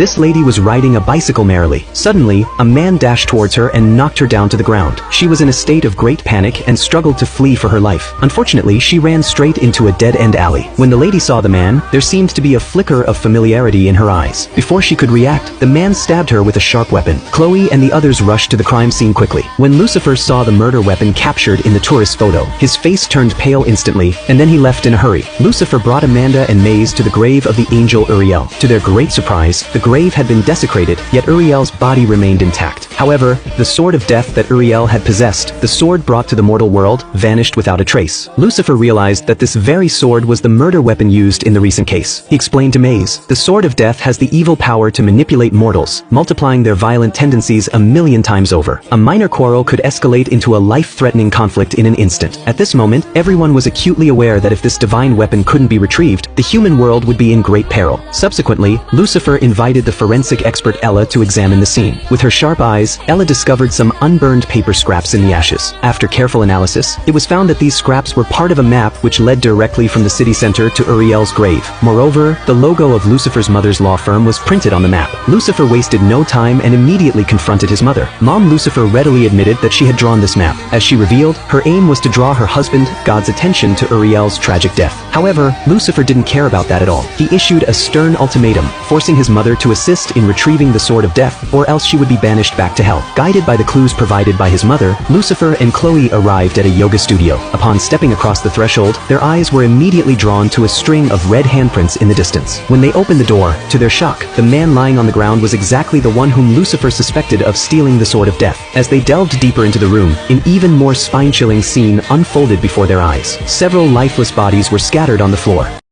This lady was riding a bicycle merrily. Suddenly, a man dashed towards her and knocked her down to the ground. She was in a state of great panic and struggled to flee for her life. Unfortunately, she ran straight into a dead-end alley. When the lady saw the man, there seemed to be a flicker of familiarity in her eyes. Before she could react, the man stabbed her with a sharp weapon. Chloe and the others rushed to the crime scene quickly. When Lucifer saw the murder weapon captured in the tourist photo, his face turned pale instantly, and then he left in a hurry. Lucifer brought Amanda and Maze to the grave of the angel Uriel. To their great surprise, the grave had been desecrated, yet Uriel's body remained intact. However, the sword of death that Uriel had possessed, the sword brought to the mortal world, vanished without a trace. Lucifer realized that this very sword was the murder weapon used in the recent case. He explained to Maze, "The sword of death has the evil power to manipulate mortals, multiplying their violent tendencies 1,000,000 times over. A minor quarrel could escalate into a life-threatening conflict in an instant." At this moment, everyone was acutely aware that if this divine weapon couldn't be retrieved, the human world would be in great peril. Subsequently, Lucifer invited the forensic expert Ella to examine the scene. With her sharp eyes, Ella discovered some unburned paper scraps in the ashes. After careful analysis, it was found that these scraps were part of a map which led directly from the city center to Uriel's grave. Moreover, the logo of Lucifer's mother's law firm was printed on the map. Lucifer wasted no time and immediately confronted his mother. Mom Lucifer readily admitted that she had drawn this map. As she revealed, her aim was to draw her husband, God's attention to Uriel's tragic death. However, Lucifer didn't care about that at all. He issued a stern ultimatum, forcing his mother to assist in retrieving the sword of death, or else she would be banished back to hell. Guided by the clues provided by his mother, Lucifer and Chloe arrived at a yoga studio. Upon stepping across the threshold, their eyes were immediately drawn to a string of red handprints in the distance. When they opened the door, to their shock, the man lying on the ground was exactly the one whom Lucifer suspected of stealing the sword of death. As they delved deeper into the room, an even more spine-chilling scene unfolded before their eyes. Several lifeless bodies were scattered on the floor.